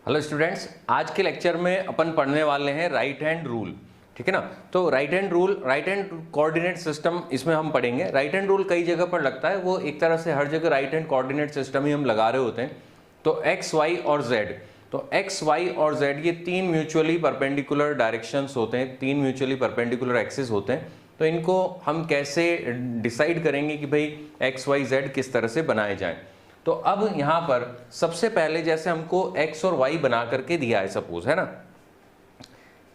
Hello students, आज के lecture में अपन पढ़ने वाले हैं राइट हैंड रूल। ठीक है ना। तो right hand rule, right hand coordinate system इसमें हम पढ़ेंगे। राइट हैंड रूल कई जगह पर लगता है, वो एक तरह से हर जगह राइट हैंड कोऑर्डिनेट सिस्टम ही हम लगा रहे होते हैं। तो एक्स वाई और जेड, तो एक्स वाई और जेड ये तीन म्यूचुअली परपेंडिकुलर डायरेक्शंस होते हैं, तीन म्यूचुअली परपेंडिकुलर एक्सिस होते हैं। तो इनको हम कैसे डिसाइड करेंगे कि भाई एक्स वाई जेड किस तरह से बनाए जाएं। तो अब यहां पर सबसे पहले जैसे हमको x और y बना करके दिया है, सपोज है ना,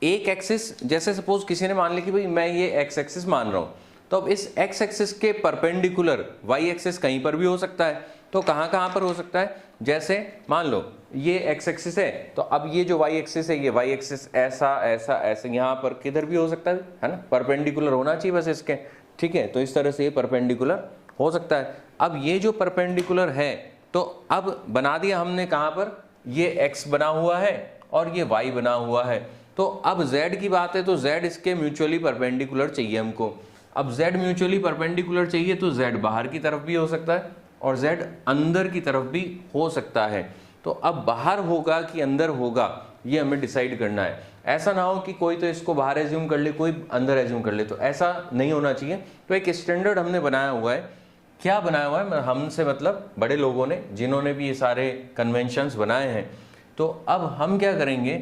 एक एक्सिस, जैसे सपोज किसी ने मान लिया कि भाई मैं ये x एक्सिस मान रहा हूं, तो अब इस x एक्सिस के परपेंडिकुलर y एक्सिस कहीं पर भी हो सकता है। तो कहां पर हो सकता है, जैसे मान लो ये x एक्सिस है, तो अब ये जो y एक्सिस है, ये y एक्सिस ऐसा ऐसा ऐसे यहां पर किधर भी हो सकता है ना, परपेंडिकुलर होना चाहिए बस इसके। ठीक है, तो इस तरह से ये परपेंडिकुलर हो सकता है। अब ये जो परपेंडिकुलर है, तो अब बना दिया हमने कहां पर, ये x बना हुआ है और ये y बना हुआ है। तो अब z की बात है, तो z इसके म्यूचुअली परपेंडिकुलर चाहिए हमको। अब z म्यूचुअली परपेंडिकुलर चाहिए, तो z बाहर की तरफ भी हो सकता है और z अंदर की तरफ भी हो सकता है। तो अब बाहर होगा कि अंदर होगा, ये हमें डिसाइड करना है। ऐसा ना हो कि कोई तो इसको बाहर एज्यूम कर ले, कोई अंदर एज्यूम कर ले, तो ऐसा नहीं होना चाहिए। तो एक स्टैंडर्ड हमने बनाया हुआ है। क्या बनाया हुआ है, हमसे मतलब बड़े लोगों ने, जिन्होंने भी ये सारे कन्वेंशंस बनाए हैं। तो अब हम क्या करेंगे,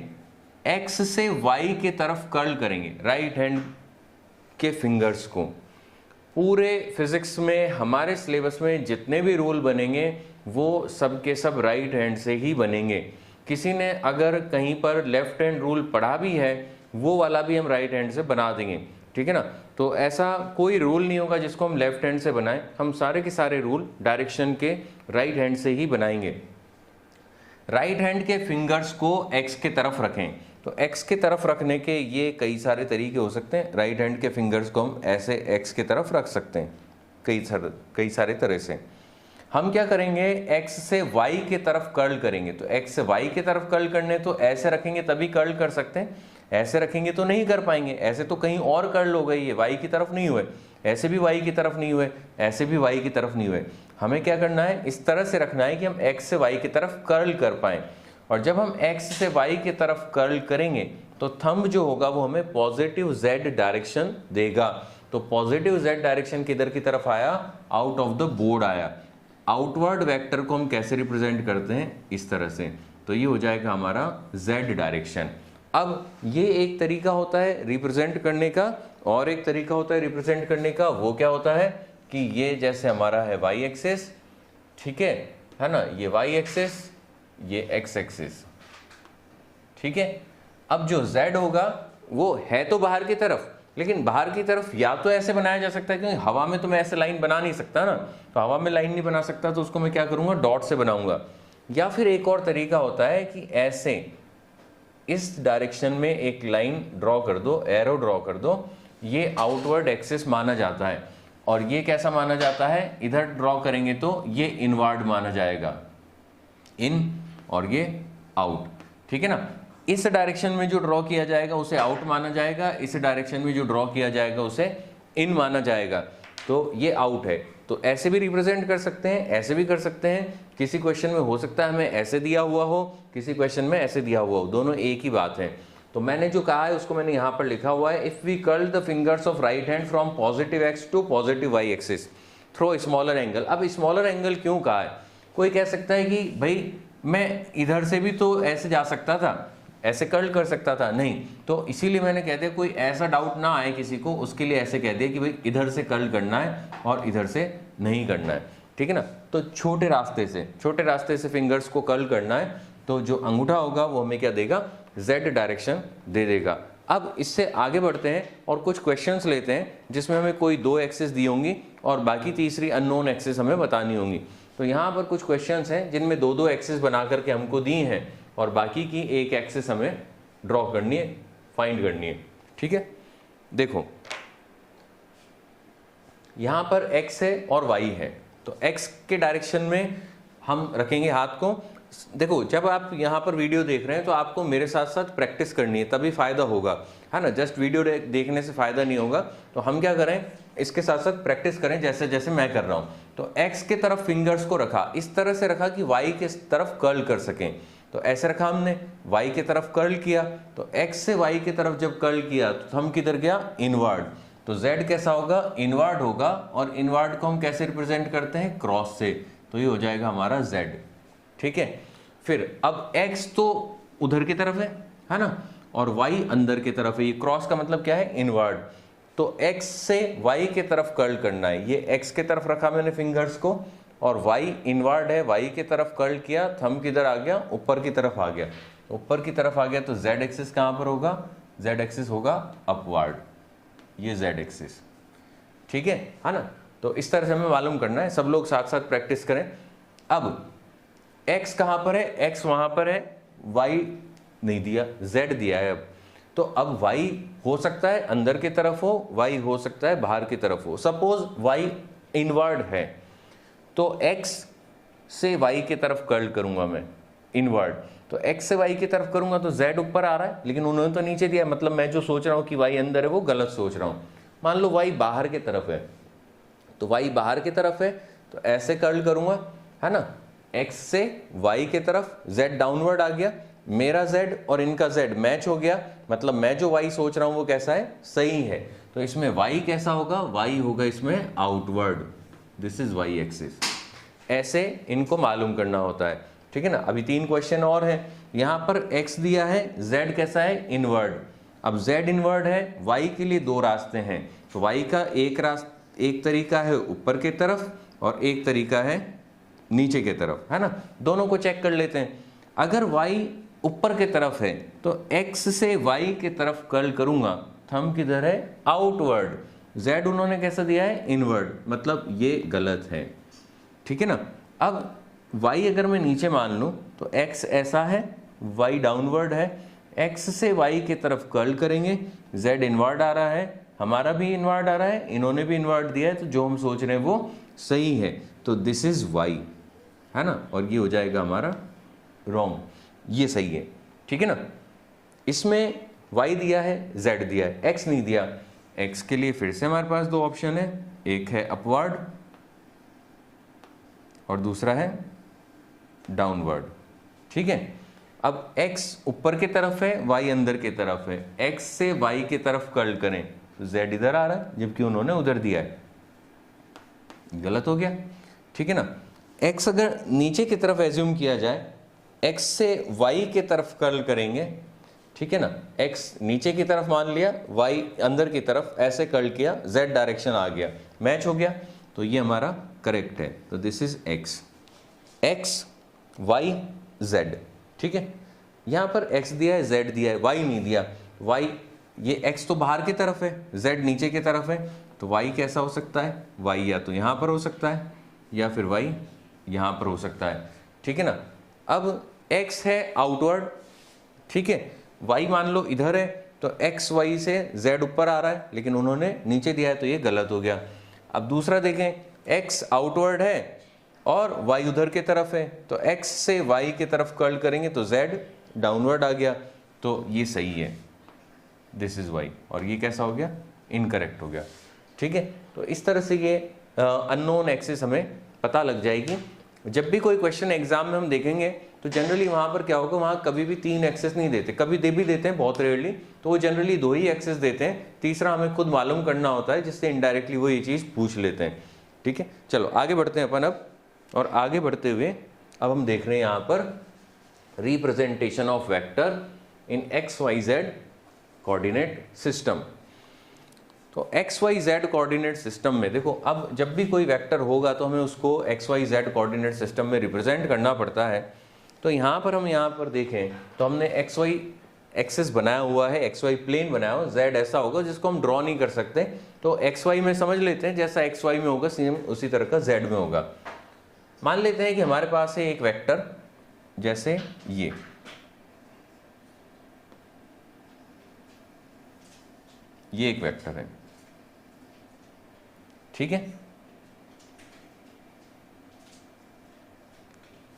x से y के तरफ कर्ल करेंगे राइट हैंड के फिंगर्स को। पूरे फिजिक्स में हमारे सिलेबस में जितने भी रूल बनेंगे वो सब के सब राइट हैंड से ही बनेंगे। किसी ने अगर कहीं पर लेफ्ट हैंड रूल पढ़ा भी है, वो वाला भी हम राइट हैंड से बना देंगे। ठीक है ना। तो ऐसा कोई रूल नहीं होगा जिसको हम लेफ्ट हैंड से बनाएं, हम सारे के सारे रूल डायरेक्शन के राइट हैंड से ही बनाएंगे। राइट हैंड के फिंगर्स को एक्स के तरफ रखें। तो एक्स के तरफ रखने के ये कई सारे तरीके हो सकते हैं। राइट हैंड के फिंगर्स को हम ऐसे एक्स के तरफ रख सकते हैं कई सारे तरह से। हम क्या करेंगे, x से y के तरफ कर्ल करेंगे। तो x से y के तरफ कर्ल करने, तो ऐसे रखेंगे तभी कर्ल कर सकते हैं, ऐसे रखेंगे तो नहीं कर पाएंगे। ऐसे तो कहीं और कर्ल हो गई, ये y की तरफ नहीं हुए, ऐसे भी y की तरफ नहीं हुए, ऐसे भी y की तरफ नहीं हुए। हमें क्या करना है, इस तरह से रखना है कि हम x से y की तरफ कर्ल कर पाएं। और जब हम x से y की तरफ कर्ल करेंगे, तो थंब जो होगा वो हमें पॉजिटिव z डायरेक्शन देगा। तो पॉजिटिव z डायरेक्शन किधर की तरफ आया, आउट ऑफ द बोर्ड आया। आउटवर्ड वेक्टर को हम कैसे रिप्रेजेंट करते हैं, इस तरह से। तो ये हो जाएगा हमारा z डायरेक्शन। अब ये एक तरीका होता है रिप्रेजेंट करने का, और एक तरीका होता है रिप्रेजेंट करने का। वो क्या होता है कि ये जैसे हमारा है y एक्सिस, ठीक है ना, ये y एक्सिस, ये x एक्सिस। ठीक है। अब जो z होगा वो है तो बाहर की तरफ, लेकिन बाहर की तरफ या तो ऐसे बनाया जा सकता है, क्योंकि हवा में तो मैं ऐसे लाइन बना नहीं सकता ना, तो हवा में लाइन नहीं बना सकता, तो उसको मैं क्या करूंगा, डॉट से बनाऊंगा। या फिर एक और तरीका होता है कि ऐसे इस डायरेक्शन में एक लाइन ड्रॉ कर दो, एरो ड्रॉ कर दो, ये आउटवर्ड एक्सिस माना जाता है। और ये कैसा माना जाता है, इधर ड्रॉ करेंगे तो ये इनवर्ड माना जाएगा, इन, और ये आउट। ठीक है ना। इस डायरेक्शन में जो ड्रॉ किया जाएगा उसे आउट माना जाएगा, इस डायरेक्शन में जो ड्रॉ किया जाएगा उसे इन माना जाएगा। तो ये आउट है। तो ऐसे भी रिप्रेजेंट कर सकते हैं, ऐसे भी कर सकते हैं। किसी क्वेश्चन में हो सकता है हमें ऐसे दिया हुआ हो, किसी क्वेश्चन में ऐसे दिया हुआ हो, दोनों एक ही बात है। तो मैंने जो कहा है उसको मैंने यहाँ पर लिखा हुआ है, if we curl the fingers of right hand from positive X to positive Y axis through smaller angle. अब स्मॉलर एंगल क्यों कहा है, कोई कह सकता है कि भाई मैं इधर से भी तो ऐसे जा सकता था, ऐसे कर्ल कर सकता था, नहीं। तो इसीलिए मैंने कह दिया, कोई ऐसा डाउट ना आए किसी को, उसके लिए ऐसे कह दिया कि भाई इधर से कर्ल करना है और इधर से नहीं करना है। ठीक है ना। तो छोटे रास्ते से फिंगर्स को कर्ल करना है, तो जो अंगूठा होगा वो हमें क्या देगा, z डायरेक्शन दे देगा। अब इससे आगे बढ़ते हैं और कुछ क्वेश्चंस लेते हैं जिसमें हमें कोई दो एक्सिस दी होंगी और बाकी तीसरी अननोन एक्सिस हमें बतानी होंगी। तो यहाँ पर कुछ क्वेश्चंस हैं जिनमें दो दो एक्सिस बना करके हमको दी हैं और बाकी की एक एक्सिस हमें ड्रॉ करनी है, फाइंड करनी है। ठीक है। देखो यहां पर x है और y है, तो x के डायरेक्शन में हम रखेंगे हाथ को। देखो जब आप यहाँ पर वीडियो देख रहे हैं तो आपको मेरे साथ साथ प्रैक्टिस करनी है, तभी फायदा होगा, है ना। जस्ट वीडियो देखने से फायदा नहीं होगा। तो हम क्या करें, इसके साथ साथ प्रैक्टिस करें, जैसे जैसे मैं कर रहा हूं। तो x के तरफ फिंगर्स को रखा, इस तरह से रखा कि y के तरफ कर्ल कर सकें। तो ऐसे रखा हमने, y की तरफ कर्ल किया, तो x से y की तरफ जब कर्ल किया तो थंब किधर गया, इनवर्ड। तो z कैसा होगा, इनवर्ड होगा, और इनवर्ड को हम कैसे रिप्रेजेंट करते हैं, क्रॉस से, तो ये हो जाएगा हमारा z। ठीक है, फिर अब x तो उधर की तरफ है ना, और y अंदर की तरफ है। ये क्रॉस का मतलब क्या है, इनवर्ड। तो x से y की तरफ कर्ल करना है, ये x की तरफ रखा मैंने फिंगर्स को, और y इनवर्ड है, y की तरफ कर्ल किया, थंब किधर आ गया, ऊपर की तरफ आ गया। ऊपर की तरफ आ गया तो z एक्सिस कहाँ पर होगा, z एक्सिस होगा अपवर्ड, ये z एक्सिस। ठीक है ना। तो इस तरह से हमें मालूम करना है, सब लोग साथ साथ प्रैक्टिस करें। अब x कहाँ पर है, x वहाँ पर है, y नहीं दिया, z दिया है। अब तो अब y हो सकता है अंदर की तरफ हो, y हो सकता है बाहर की तरफ हो। सपोज y इनवर्ड है, तो x से y की तरफ कर्ल करूंगा मैं, इनवर्ड। तो x से y की तरफ करूंगा तो z ऊपर आ रहा है, लेकिन उन्होंने तो नीचे दिया, मतलब मैं जो सोच रहा हूं कि y अंदर है वो गलत सोच रहा हूं। मान लो y बाहर की तरफ है, तो y बाहर की तरफ है तो ऐसे कर्ल करूंगा, है ना, x से y की तरफ, z डाउनवर्ड आ गया, मेरा z और इनका z मैच हो गया, मतलब मैं जो y सोच रहा हूं वो कैसा है, सही है। तो इसमें y कैसा होगा, y होगा इसमें outward, this is y axis. ऐसे इनको मालूम करना होता है। ठीक है ना। अभी 3 क्वेश्चन और हैं। यहाँ पर x दिया है, z कैसा है, इनवर्ड। अब z इनवर्ड है, y के लिए 2 रास्ते हैं। तो y का एक तरीका है ऊपर की तरफ और एक तरीका है नीचे की तरफ, है ना। दोनों को चेक कर लेते हैं। अगर y ऊपर की तरफ है तो x से y की तरफ कर्ल करूंगा, थंब किधर है, आउटवर्ड। z उन्होंने कैसा दिया है, इनवर्ड, मतलब ये गलत है। ठीक है ना। अब y अगर मैं नीचे मान लूं तो x ऐसा है, y डाउनवर्ड है, x से y की तरफ कर्ल करेंगे, z इनवर्ड आ रहा है, हमारा भी इनवर्ड आ रहा है, इन्होंने भी इनवर्ड दिया है, तो जो हम सोच रहे हैं वो सही है। तो दिस इज y, है ना, और ये हो जाएगा हमारा रॉन्ग, ये सही है। ठीक है ना। इसमें y दिया है, z दिया है, x नहीं दिया। x के लिए फिर से हमारे पास 2 ऑप्शन है, एक है अपवर्ड और दूसरा है डाउनवर्ड। ठीक है। अब x ऊपर की तरफ है, y अंदर की तरफ है, x से y की तरफ कर्ल करें तो z इधर आ रहा है, जबकि उन्होंने उधर दिया है, गलत हो गया। ठीक है ना। x अगर नीचे की तरफ एज्यूम किया जाए, x से y की तरफ कर्ल करेंगे, ठीक है ना, x नीचे की तरफ मान लिया, y अंदर की तरफ ऐसे कर्ल किया, z डायरेक्शन आ गया, मैच हो गया, तो ये हमारा करेक्ट है। तो this is x y z। ठीक है। यहाँ पर x दिया है, z दिया है, y नहीं दिया। y, ये x तो बाहर की तरफ है, z नीचे की तरफ है, तो y कैसा हो सकता है, y या तो यहाँ पर हो सकता है या फिर y यहाँ पर हो सकता है। ठीक है ना। अब x है आउटवर्ड, ठीक है, y मान लो इधर है, तो x y से z ऊपर आ रहा है, लेकिन उन्होंने नीचे दिया है, तो ये गलत हो गया। अब दूसरा देखें, x आउटवर्ड है और y उधर की तरफ है, तो x से y की तरफ कर्ल करेंगे तो z डाउनवर्ड आ गया, तो ये सही है, दिस इज y, और ये कैसा हो गया, इनकरेक्ट हो गया। ठीक है। तो इस तरह से ये अननोन एक्सिस हमें पता लग जाएगी। जब भी कोई क्वेश्चन एग्जाम में हम देखेंगे तो जनरली वहाँ पर क्या होगा, वहाँ कभी भी 3 एक्सेस नहीं देते, कभी दे भी देते हैं बहुत रेयरली, तो वो जनरली 2 ही एक्सेस देते हैं, तीसरा हमें खुद मालूम करना होता है, जिससे इनडायरेक्टली वो ये चीज़ पूछ लेते हैं। ठीक है। चलो आगे बढ़ते हैं अपन अब, और आगे बढ़ते हुए अब हम देख रहे हैं यहाँ पर representation of vector in XYZ coordinate system. तो XYZ कोऑर्डिनेट सिस्टम में देखो, अब जब भी कोई वेक्टर होगा तो हमें उसको XYZ कोऑर्डिनेट सिस्टम में रिप्रेजेंट करना पड़ता है। तो यहाँ पर हम यहाँ पर देखें तो हमने XY एक्सिस बनाया हुआ है, XY प्लेन बनाया हुआ, Z ऐसा होगा जिसको हम ड्रॉ नहीं कर सकते, तो XY में समझ लेते हैं, जैसा XY में होगा सेम उसी तरह का Z में होगा। मान लेते हैं कि हमारे पास है एक वेक्टर, जैसे ये एक वेक्टर है, ठीक है,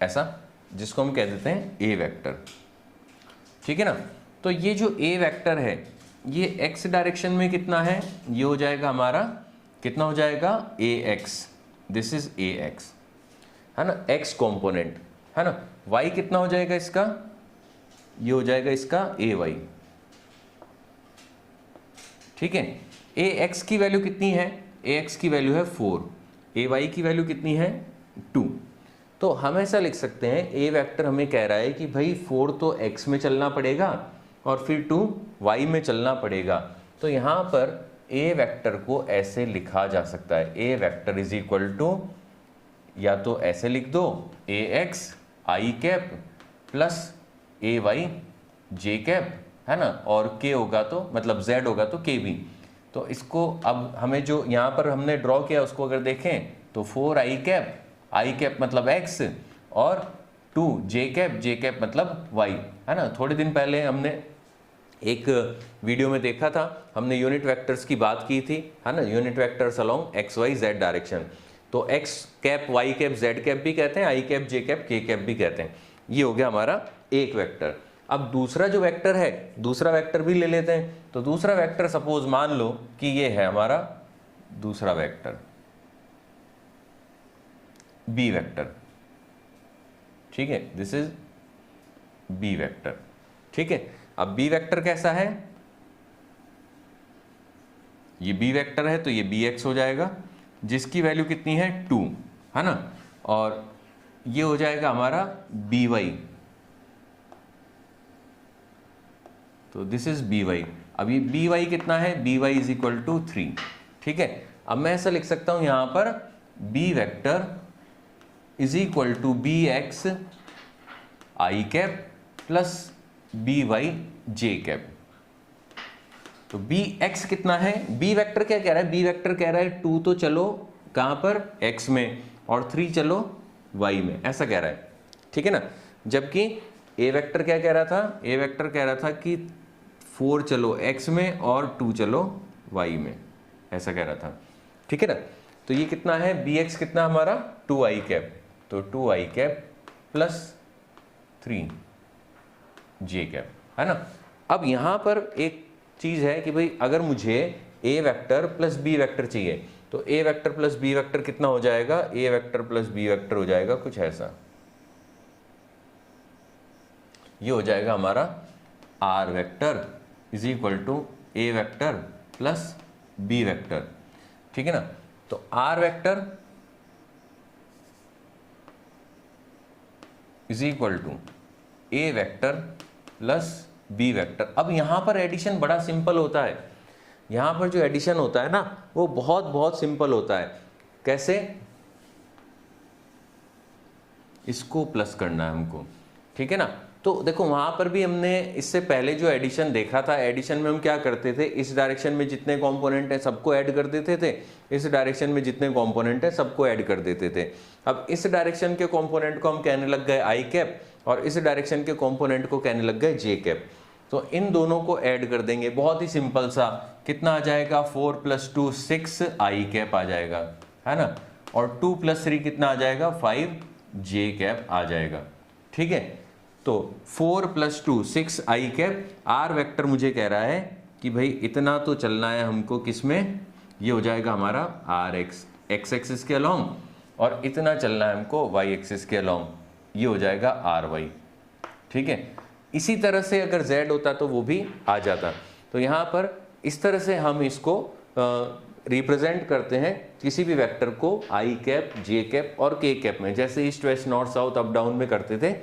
ऐसा, जिसको हम कह देते हैं A वेक्टर। ठीक है ना। तो ये जो A वेक्टर है ये x डायरेक्शन में कितना है, ये हो जाएगा हमारा, कितना हो जाएगा, AX, दिस इज AX, है ना, x कंपोनेंट, है ना। y कितना हो जाएगा इसका, ये हो जाएगा इसका ay, ठीक है। ax की वैल्यू कितनी है, ax की वैल्यू है 4, ay की वैल्यू कितनी है 2। तो हम ऐसा लिख सकते हैं a वेक्टर हमें कह रहा है कि भाई 4 तो x में चलना पड़ेगा और फिर 2 y में चलना पड़ेगा। तो यहाँ पर a वेक्टर को ऐसे लिखा जा सकता है, a vector is equal to, या तो ऐसे लिख दो ax i cap plus ay j cap, है ना, और k होगा तो मतलब z होगा तो k भी। तो इसको अब हमें जो यहाँ पर हमने ड्रॉ किया उसको अगर देखें तो 4i कैप, i कैप मतलब x और 2 j कैप मतलब y, है ना। थोड़े दिन पहले हमने एक वीडियो में देखा था, हमने यूनिट वेक्टर्स की बात की थी, है ना, unit vectors along X Y Z direction. तो x cap, y cap, z cap भी कहते हैं, i cap, j cap, k cap भी कहते हैं। ये हो गया हमारा एक वेक्टर। अब दूसरा जो वेक्टर है, दूसरा वेक्टर भी ले लेते हैं। तो दूसरा वेक्टर सपोज मान लो कि ये है हमारा दूसरा वेक्टर b वेक्टर, ठीक है, दिस इज b वेक्टर, ठीक है। अब b वेक्टर कैसा है, ये b वेक्टर है तो ये bx हो जाएगा जिसकी वैल्यू कितनी है 2, है ना, और ये हो जाएगा हमारा by, तो दिस इज by। अब ये by कितना है, by इज इक्वल टू 3, ठीक है। अब मैं ऐसा लिख सकता हूं यहां पर b vector is equal to bx i cap plus by j cap. तो bx कितना है, b वेक्टर क्या कह रहा है, b वेक्टर कह रहा है 2 तो चलो कहां पर x में और 3 चलो y में, ऐसा कह रहा है, ठीक है ना। जबकि a वेक्टर क्या कह रहा था, a वेक्टर कह रहा था कि 4 चलो x में और 2 चलो y में, ऐसा कह रहा था, ठीक है ना। तो ये कितना है, bx कितना हमारा 2i कैप, तो 2i cap plus 3j cap, है ना। अब यहां पर एक चीज है कि भाई अगर मुझे a vector plus b vector चाहिए तो a vector plus b vector कितना हो जाएगा, a vector plus b vector हो जाएगा कुछ ऐसा, ये हो जाएगा हमारा r vector is equal to a vector plus b vector, ठीक है ना। तो r vector is equal to a vector plus b vector. अब यहां पर एडिशन बड़ा सिंपल होता है, यहां पर जो एडिशन होता है ना वो बहुत बहुत सिंपल होता है। कैसे, इसको प्लस करना है हमको, ठीक है ना। तो देखो वहां पर भी हमने इससे पहले जो एडिशन देखा था, एडिशन में हम क्या करते थे, इस डायरेक्शन में जितने कंपोनेंट हैं सबको ऐड कर देते थे, इस डायरेक्शन में जितने कंपोनेंट हैं सबको ऐड कर देते थे। अब इस डायरेक्शन के कंपोनेंट को हम कहने लग गए आई कैप और इस डायरेक्शन के कंपोनेंट को कहने लग गए जे कैप। तो इन दोनों को ऐड कर देंगे, बहुत ही सिंपल सा, कितना आ जाएगा 4 + 2 6 आई कैप आ जाएगा, है ना, और 2 + 3 कितना आ जाएगा 5 जे कैप आ जाएगा, ठीक है। तो 4 + 2 6 आई कैप, आर वेक्टर मुझे कह रहा है कि भाई इतना तो चलना है हमको किसमें, ये हो जाएगा हमारा आर एक्स एक्सिस के अलोंग, और इतना चलना है हमको वाई एक्सिस के अलोंग, ये हो जाएगा आर वाई, ठीक है। इसी तरह से अगर z होता तो वो भी आ जाता। तो यहाँ पर इस तरह से हम इसको रिप्रेजेंट करते हैं किसी भी वेक्टर को आई कैप, जे कैप और के कैप में। जैसे east west north south up down में करते थे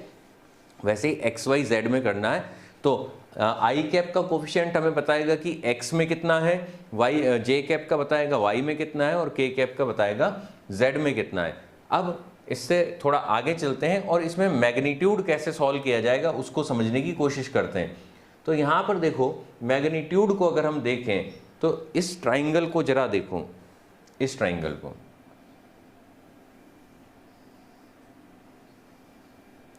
वैसे ही एक्स वाई जेड में करना है। तो आई कैप का कोफिशिएंट हमें बताएगा कि एक्स में कितना है, वाई जे कैप का बताएगा वाई में कितना है और के कैप का बताएगा जेड में कितना है। अब इससे थोड़ा आगे चलते हैं और इसमें मैग्नीट्यूड कैसे सॉल्व किया जाएगा उसको समझने की कोशिश करते हैं। तो यहाँ पर देखो मैग्नीट्यूड को अगर हम देखें तो इस ट्राइंगल को जरा देखो, इस ट्राइंगल को,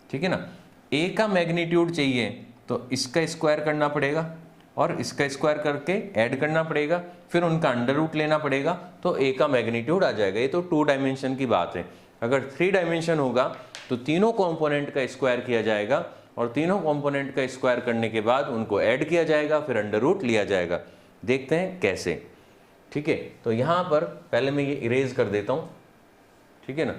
ठीक है ना। ए का मैग्नीट्यूड चाहिए तो इसका स्क्वायर करना पड़ेगा और इसका स्क्वायर करके ऐड करना पड़ेगा, फिर उनका अंडर रूट लेना पड़ेगा, तो ए का मैग्नीट्यूड आ जाएगा। ये तो 2 डायमेंशन की बात है। अगर 3 डायमेंशन होगा तो तीनों कंपोनेंट का स्क्वायर किया जाएगा और तीनों कंपोनेंट का स्क्वायर करने के बाद उनको ऐड किया जाएगा, फिर अंडर रूट लिया जाएगा। देखते हैं कैसे, ठीक है। तो यहाँ पर पहले मैं ये इरेज कर देता हूँ, ठीक है ना।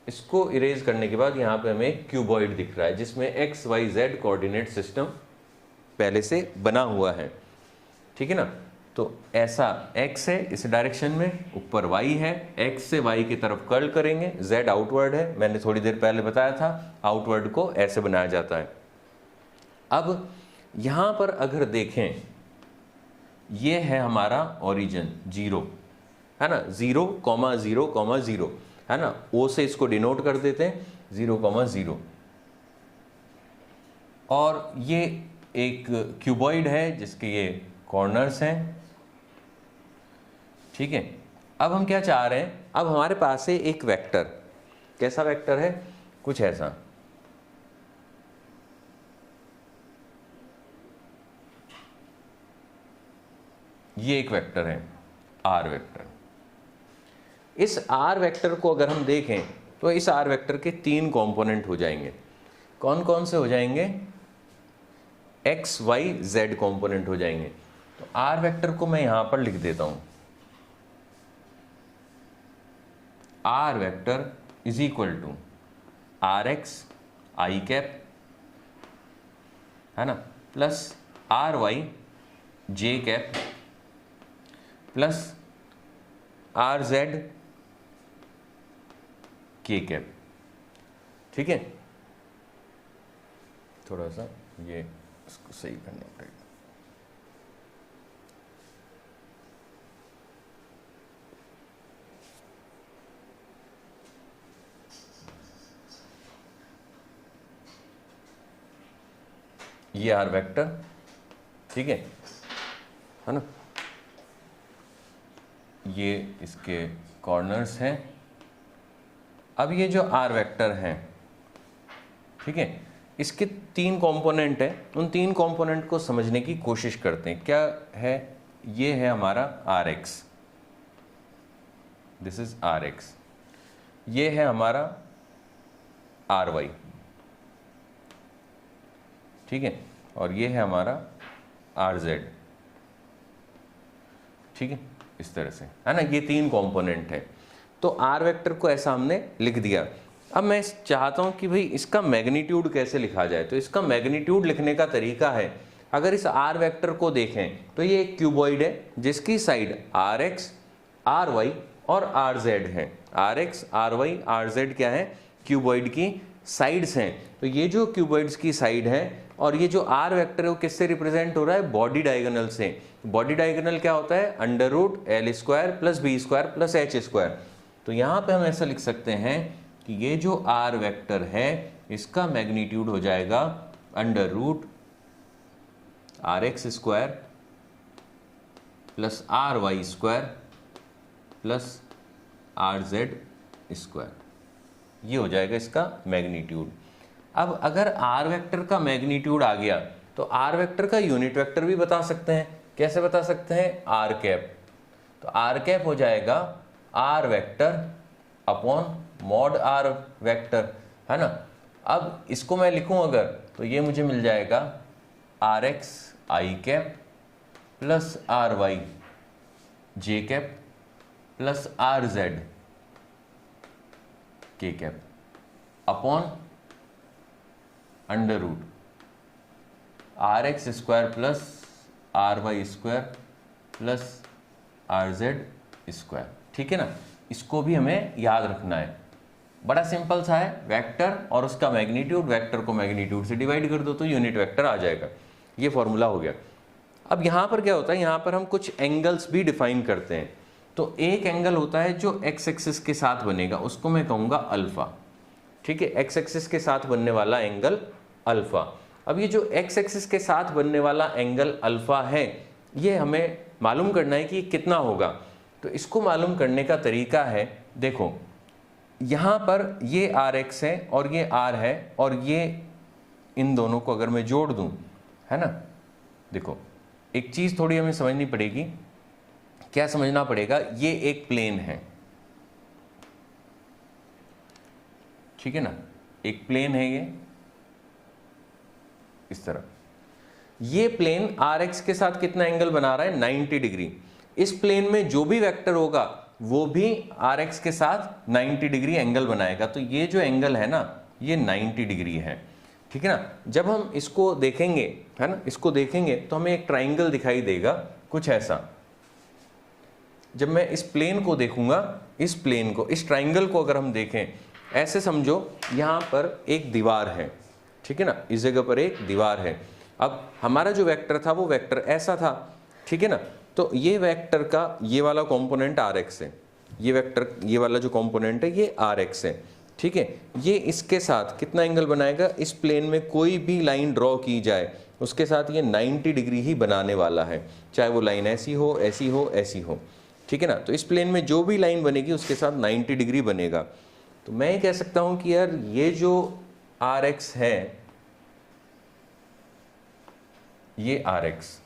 इसको इरेज करने के बाद यहाँ पे हमें एक क्यूबॉइड दिख रहा है जिसमें X Y Z coordinate system पहले से बना हुआ है, ठीक है ना। तो ऐसा x है इस डायरेक्शन में, ऊपर y है, x से y की तरफ कर्ल करेंगे, z आउटवर्ड है, मैंने थोड़ी देर पहले बताया था आउटवर्ड को ऐसे बनाया जाता है। अब यहाँ पर अगर देखें, ये है हमारा ओरिजिन 0, है ना, 0,0,0 है ना, O से इसको डिनोट कर देते हैं 0,0, और ये एक क्यूबॉइड है जिसके ये कॉर्नर्स हैं, ठीक है। अब हम क्या चाह रहे हैं, अब हमारे पास है एक वेक्टर, कैसा वेक्टर है, कुछ ऐसा, ये एक वेक्टर है आर वेक्टर। इस आर वेक्टर को अगर हम देखें तो इस आर वेक्टर के 3 कंपोनेंट हो जाएंगे। कौन कौन से हो जाएंगे, एक्स वाई जेड कंपोनेंट हो जाएंगे। तो आर वेक्टर को मैं यहां पर लिख देता हूं, R vector is equal to R x I cap, है ना, plus R Y J cap plus are Z के कैप, ठीक है। थोड़ा सा ये इसको सही करना पड़ेगा। ये आर वेक्टर, ठीक है ना, ये इसके कॉर्नर्स हैं। अब ये जो आर वेक्टर हैं, ठीक है, इसके 3 कंपोनेंट हैं, उन 3 कंपोनेंट को समझने की कोशिश करते हैं। क्या है, ये है हमारा R X, this is R X, ये है हमारा आर वाई, ठीक है, और ये है हमारा आर जेड, ठीक है, इस तरह से, है ना, ये 3 कंपोनेंट है। तो आर वेक्टर को ऐसा हमने लिख दिया। अब मैं चाहता हूं कि भाई इसका मैग्नीट्यूड कैसे लिखा जाए। तो इसका मैग्नीट्यूड लिखने का तरीका है, अगर इस आर वेक्टर को देखें तो ये एक क्यूबॉइड है जिसकी side R X R Y और आर जेड है। R X R Y R Z क्या है, क्यूबॉइड की साइड्स हैं। तो ये जो क्यूबॉइड्स की साइड है और ये जो आर वेक्टर है वो किससे रिप्रेजेंट हो रहा है, बॉडी डायगोनल से। बॉडी डायगोनल क्या होता है, under root L square plus B square plus H square. तो यहाँ पे हम ऐसा लिख सकते हैं कि ये जो आर वेक्टर है इसका मैग्नीट्यूड हो जाएगा under root are x square plus R Y square plus are Z square, ये हो जाएगा इसका मैग्नीट्यूड। अब अगर आर वेक्टर का मैग्नीट्यूड आ गया तो आर वेक्टर का यूनिट वेक्टर भी बता सकते हैं। कैसे बता सकते हैं, आर कैप। तो आर कैप हो जाएगा R vector upon mod R vector, है ना। अब इसको मैं लिखूं अगर, तो ये मुझे मिल जाएगा are x I cap plus R Y J cap plus are Z के cap upon under root are x square plus R Y square plus are Z square, ठीक है ना। इसको भी हमें याद रखना है, बड़ा सिंपल सा है, वेक्टर और उसका मैग्नीट्यूड, वेक्टर को मैग्नीट्यूड से डिवाइड कर दो तो यूनिट वेक्टर आ जाएगा। ये फॉर्मूला हो गया। अब यहाँ पर क्या होता है, यहाँ पर हम कुछ एंगल्स भी डिफाइन करते हैं। तो एक एंगल होता है जो एक्स एक्सिस के साथ बनेगा, उसको मैं कहूँगा अल्फा, ठीक है, एक्स एक्सिस के साथ बनने वाला एंगल अल्फा। अब ये जो एक्स एक्सिस के साथ बनने वाला एंगल अल्फा है, ये हमें मालूम करना है कि कितना होगा। तो इसको मालूम करने का तरीका है, देखो यहाँ पर ये आर एक्स है और ये आर है और ये इन दोनों को अगर मैं जोड़ दूं, है ना, देखो एक चीज़ थोड़ी हमें समझनी पड़ेगी। क्या समझना पड़ेगा, ये एक प्लेन है, ठीक है ना, एक प्लेन है ये इस तरह। ये प्लेन आर एक्स के साथ कितना एंगल बना रहा है, 90 डिग्री। इस प्लेन में जो भी वेक्टर होगा वो भी आर एक्स के साथ 90 डिग्री एंगल बनाएगा। तो ये जो एंगल है ना ये 90 डिग्री है, ठीक है ना। जब हम इसको देखेंगे, है ना, इसको देखेंगे तो हमें एक ट्राइंगल दिखाई देगा कुछ ऐसा। जब मैं इस प्लेन को देखूंगा, इस प्लेन को, इस ट्राइंगल को अगर हम देखें, ऐसे समझो यहाँ पर एक दीवार है, ठीक है ना, इस जगह पर एक दीवार है। अब हमारा जो वेक्टर था वो वेक्टर ऐसा था, ठीक है ना। तो ये वेक्टर का ये वाला कंपोनेंट आर एक्स है, ये वेक्टर ये वाला जो कंपोनेंट है ये आर एक्स है, ठीक है। ये इसके साथ कितना एंगल बनाएगा, इस प्लेन में कोई भी लाइन ड्रॉ की जाए उसके साथ ये 90 डिग्री ही बनाने वाला है, चाहे वो लाइन ऐसी हो, ऐसी हो, ऐसी हो, ठीक है ना। तो इस प्लेन में जो भी लाइन बनेगी उसके साथ 90 डिग्री बनेगा। तो मैं ये कह सकता हूं कि यार ये जो आर एक्स है, ये आर एक्स,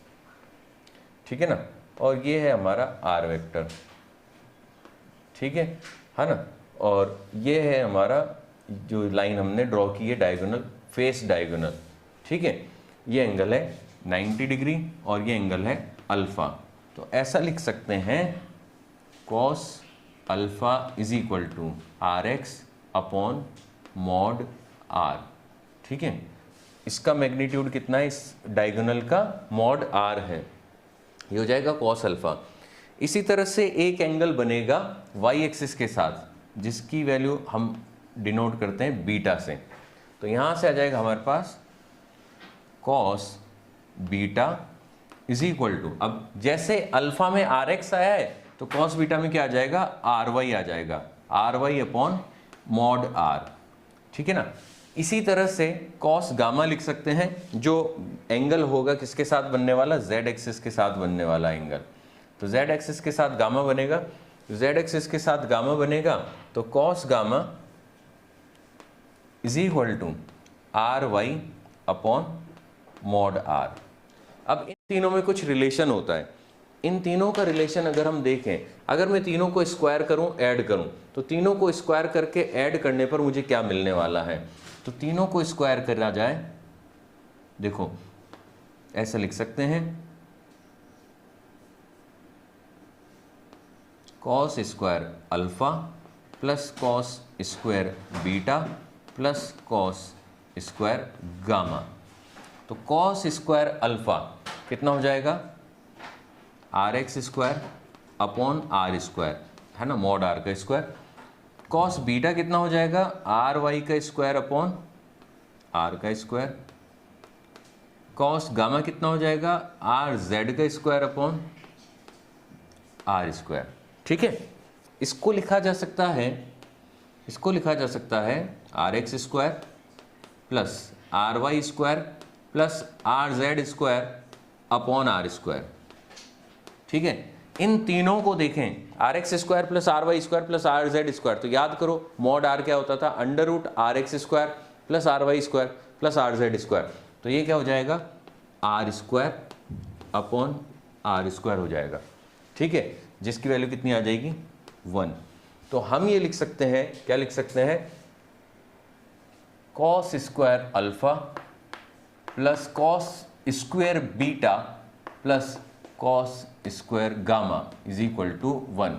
ठीक है ना, और ये है हमारा आर वेक्टर, ठीक है ना। और ये है हमारा जो लाइन हमने ड्रॉ की है डायगोनल, फेस डायगोनल, ठीक है। ये एंगल है 90 डिग्री और ये एंगल है अल्फा। तो ऐसा लिख सकते हैं cos alpha is equal to R X upon mod R, ठीक है। इसका मैग्नीट्यूड कितना है, इस डायगोनल का मॉड आर है, ये हो जाएगा cos अल्फा। इसी तरह से एक एंगल बनेगा y एक्सिस के साथ जिसकी वैल्यू हम डिनोट करते हैं बीटा से। तो यहाँ से आ जाएगा हमारे पास cos beta is equal to, अब जैसे अल्फा में आर एक्स आया है तो cos बीटा में क्या आ जाएगा, आर वाई आ जाएगा, R Y upon mod R, ठीक है ना। इसी तरह से cos गामा लिख सकते हैं, जो एंगल होगा किसके साथ बनने वाला, z एक्सिस के साथ बनने वाला एंगल। तो z एक्सिस के साथ गामा बनेगा, z एक्सिस के साथ गामा बनेगा तो cos gamma is equal to R Y upon mod R. अब इन तीनों में कुछ रिलेशन होता है, इन तीनों का रिलेशन अगर हम देखें, अगर मैं तीनों को स्क्वायर करूं, ऐड करूं, तो तीनों को स्क्वायर करके ऐड करने पर मुझे क्या मिलने वाला है। तो तीनों को स्क्वायर करा जाए, देखो ऐसा लिख सकते हैं cos square alpha plus cos square beta plus cos square gamma. तो cos स्क्वायर अल्फा कितना हो जाएगा, are x square upon R square, है ना, मॉड आर का स्क्वायर। cos बीटा कितना हो जाएगा, आर वाई का स्क्वायर अपॉन आर का स्क्वायर। cos गामा कितना हो जाएगा, आर जेड का स्क्वायर अपॉन आर स्क्वायर, ठीक है। इसको लिखा जा सकता है, इसको लिखा जा सकता है R x square plus R Y square plus are Z square upon R square, ठीक है। इन तीनों को देखें, R x square plus R Y square plus are Z square, तो याद करो मॉड आर क्या होता था, under root are x square plus R Y square plus are Z square. तो ये क्या हो जाएगा, R square upon R square हो जाएगा, ठीक है, जिसकी वैल्यू कितनी आ जाएगी, 1। तो हम ये लिख सकते हैं, क्या लिख सकते हैं, cos square alpha plus cos square beta plus cos square gamma is equal to 1।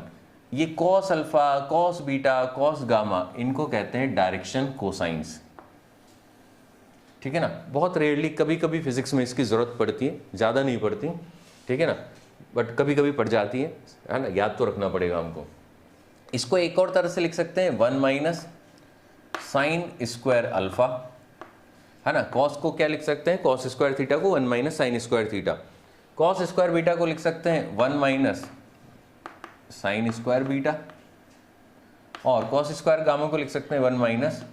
ये cos alpha, cos beta, cos gamma, इनको कहते हैं डायरेक्शन कोसाइंस, ठीक है ना। बहुत रेयरली, कभी कभी फिजिक्स में इसकी जरूरत पड़ती है, ज़्यादा नहीं पड़ती, ठीक है ना, बट कभी कभी पड़ जाती है ना, याद तो रखना पड़ेगा हमको। इसको एक और तरह से लिख सकते हैं, 1 माइनस साइन स्क्वायर अल्फा, है ना। कॉस को क्या लिख सकते हैं, कॉस स्क्वायर थीटा को 1 minus sine square theta. Cos square beta को लिख सकते हैं 1 माइनस साइन स्क्वायर बीटा, और कॉस स्क्वायर गामा को लिख सकते हैं 1 minus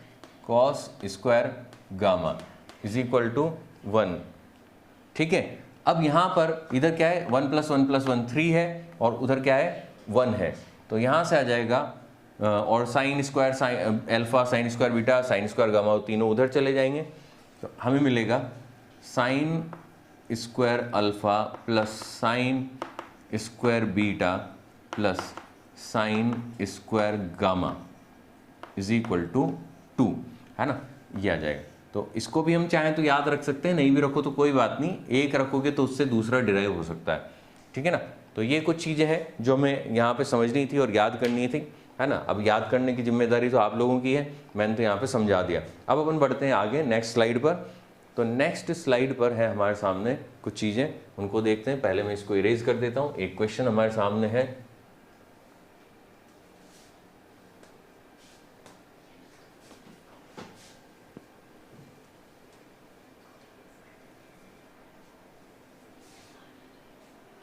cos square gamma is equal to 1, ठीक है। अब यहाँ पर इधर क्या है, 1 प्लस 1 प्लस 1 3 है, और उधर क्या है, 1 है। तो यहाँ से आ जाएगा, और sine square sine alpha, sine square beta, sine square gamma, तीनों उधर चले जाएंगे। तो हमें मिलेगा sine square alpha plus sine square beta plus sine square gamma is equal to 2, है ना, ये आ जाएगा। तो इसको भी हम चाहें तो याद रख सकते हैं, नहीं भी रखो तो कोई बात नहीं, एक रखोगे तो उससे दूसरा डिराइव हो सकता है, ठीक है ना। तो ये कुछ चीज़ें हैं जो हमें यहाँ पे समझनी थी और याद करनी थी, है ना। अब याद करने की जिम्मेदारी तो आप लोगों की है, मैंने तो यहाँ पे समझा दिया। अब अपन बढ़ते हैं आगे नेक्स्ट स्लाइड पर। तो नेक्स्ट स्लाइड पर है हमारे सामने कुछ चीज़ें, उनको देखते हैं। पहले मैं इसको इरेज कर देता हूँ। एक क्वेश्चन हमारे सामने है,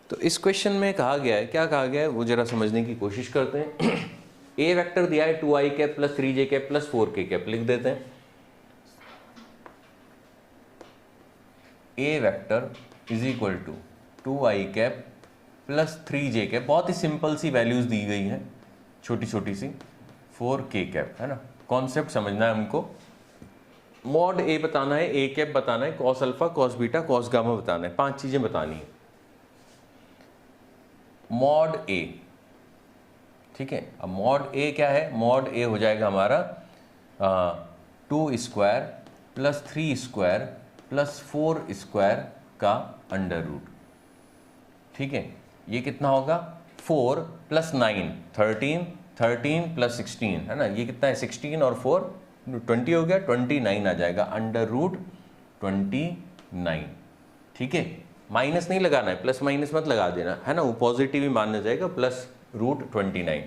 तो इस क्वेश्चन में कहा गया है, क्या कहा गया है वो जरा समझने की कोशिश करते हैं। ए वेक्टर दिया है 2i cap plus 3j cap plus 4k cap, लिख देते हैं। A vector is equal to 2i cap plus 3j cap, बहुत ही सिंपल सी वैल्यूज दी गई हैं, छोटी छोटी सी, 4k कैप, है ना। कॉन्सेप्ट समझना है हमको। मॉड ए बताना है, ए कैप बताना है, cos alpha, cos beta, cos gamma बताना है, 5 चीजें बतानी है। मॉड ए, ठीक है। अब मॉड ए क्या है? मॉड ए हो जाएगा हमारा 2 square plus 3 square plus 4 square का अंडर रूट, ठीक है। ये कितना होगा? 4 प्लस 9 13, 13 प्लस 16, है ना। ये कितना है? 16 और 4 20 हो गया, 29 आ जाएगा, अंडर रूट 29, ठीक है। माइनस नहीं लगाना है, प्लस माइनस मत लगा देना, है ना, वो पॉजिटिव ही मानना जाएगा, प्लस रूट 29,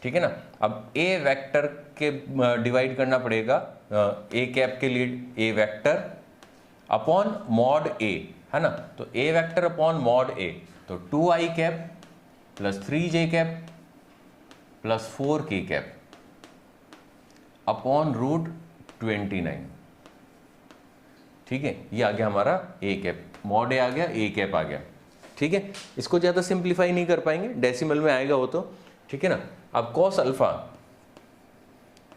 ठीक है ना। अब ए वेक्टर के डिवाइड करना पड़ेगा ए कैप के लिए, A vector upon mod A, है ना। तो A vector upon mod A, तो 2i cap plus 3j cap plus 4k cap upon root 29, ठीक है। ये आ गया हमारा ए कैप, मॉड ए आ गया, ए कैप आ गया, ठीक है। इसको ज़्यादा सिंप्लीफाई नहीं कर पाएंगे, डेसिमल में आएगा वो तो, ठीक है ना। अब कॉस अल्फा,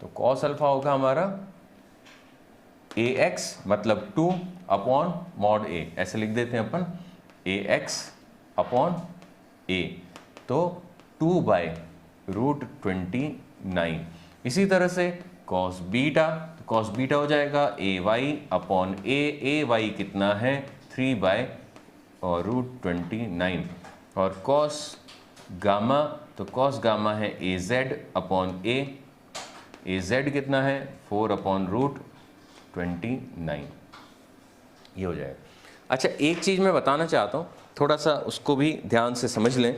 तो कॉस अल्फा होगा हमारा ए एक्स मतलब 2 अपॉन मॉड ए, ऐसे लिख देते हैं अपन, ए एक्स अपॉन ए, तो 2 बाय रूट 29। इसी तरह से कॉस बीटा, तो कॉस बीटा हो जाएगा ए वाई अपॉन ए वाई कितना है? 3 बाय और रूट 29। और कॉस गामा, तो कॉस गामा है ए जेड अपॉन ए जेड कितना है? 4 अपॉन रूट 29, ये हो जाएगा। अच्छा, एक चीज़ मैं बताना चाहता हूँ, थोड़ा सा उसको भी ध्यान से समझ लें,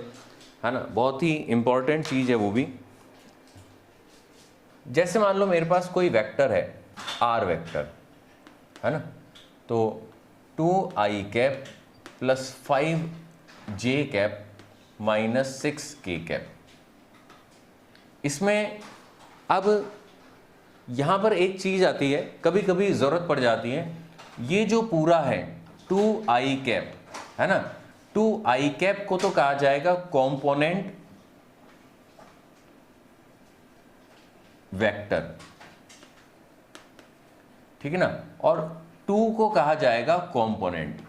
है ना, बहुत ही इंपॉर्टेंट चीज़ है वो भी। जैसे मान लो मेरे पास कोई वेक्टर है, आर वेक्टर, है ना, तो 2i cap plus 5j cap minus 6k cap. इसमें अब यहाँ पर एक चीज़ आती है, कभी कभी ज़रूरत पड़ जाती है, ये जो पूरा है 2i कैप, है ना, 2i कैप को तो कहा जाएगा कॉम्पोनेंट वेक्टर, ठीक है ना, और 2 को कहा जाएगा कॉम्पोनेंट।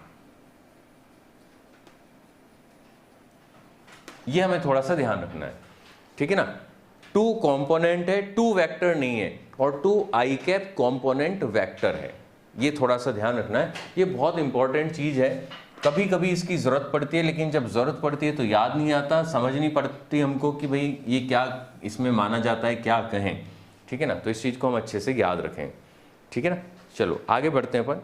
ये हमें थोड़ा सा ध्यान रखना है, ठीक है ना। 2 कॉम्पोनेंट है, 2 वेक्टर नहीं है, और 2i कैप कॉम्पोनेंट वेक्टर है, ये थोड़ा सा ध्यान रखना है। ये बहुत इंपॉर्टेंट चीज़ है, कभी कभी इसकी ज़रूरत पड़ती है, लेकिन जब ज़रूरत पड़ती है तो याद नहीं आता, समझ नहीं पड़ती हमको कि भाई ये क्या इसमें माना जाता है, क्या कहें, ठीक है ना। तो इस चीज़ को हम अच्छे से याद रखें, ठीक है ना। चलो आगे बढ़ते हैं अपन।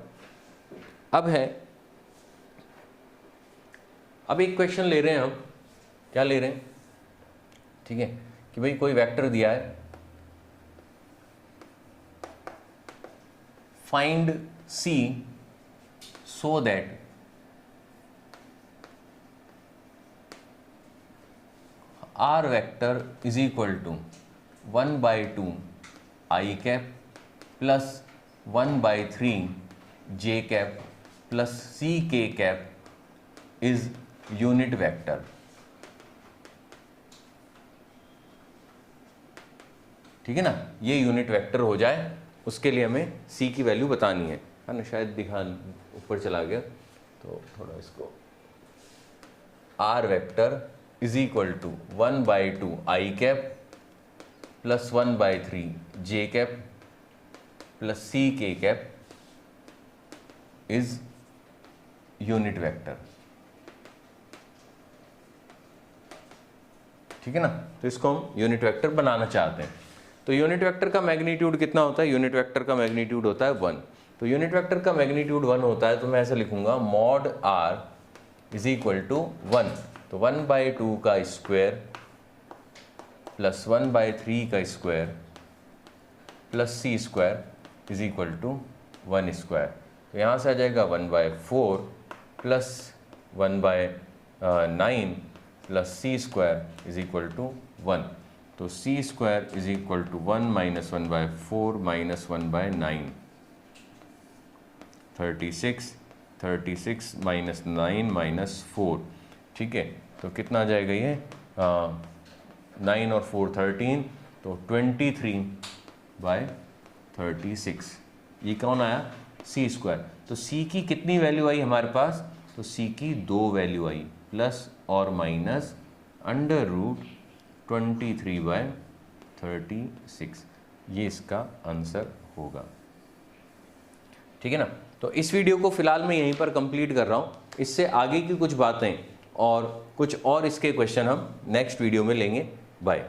अब एक क्वेश्चन ले रहे हैं हम, क्या ले रहे हैं, ठीक है, कि भाई कोई वेक्टर दिया है, find C so that R vector is equal to 1 by 2 I cap plus 1 by 3 J cap plus CK cap is unit vector। ठीक है ना, ये यूनिट वेक्टर हो जाए, उसके लिए हमें C की वैल्यू बतानी है ना। शायद दिखा ऊपर चला गया, तो थोड़ा इसको, R vector is equal to 1 by 2 I cap plus 1 by 3 J cap plus CK cap is unit vector. ठीक है ना। तो इसको हम यूनिट वेक्टर बनाना चाहते हैं। तो यूनिट वेक्टर का मैग्नीट्यूड कितना होता है? यूनिट वेक्टर का मैग्नीट्यूड होता है 1। तो यूनिट वेक्टर का मैग्नीट्यूड 1 होता है, तो मैं ऐसे लिखूंगा mod r is equal to 1। तो 1/2 का स्क्वायर प्लस 1/3 का square plus c square is equal to 1 square. तो यहाँ से आ जाएगा 1/4 plus 1/9 plus c square is equal to 1। तो c square is equal to 1 minus 1/4 minus 1/9, 36 minus 9 minus 4। ठीक है, तो कितना आ जाएगा ये? 9 और 4 13, तो 23/36। ये कौन आया? c square. तो c की कितनी वैल्यू आई हमारे पास? तो c की 2 वैल्यू आई, प्लस और माइनस अंडर रूट 23/36। ये इसका आंसर होगा। ठीक है ना। तो इस वीडियो को फिलहाल मैं यहीं पर कंप्लीट कर रहा हूँ। इससे आगे की कुछ बातें और कुछ और इसके क्वेश्चन हम नेक्स्ट वीडियो में लेंगे। बाय।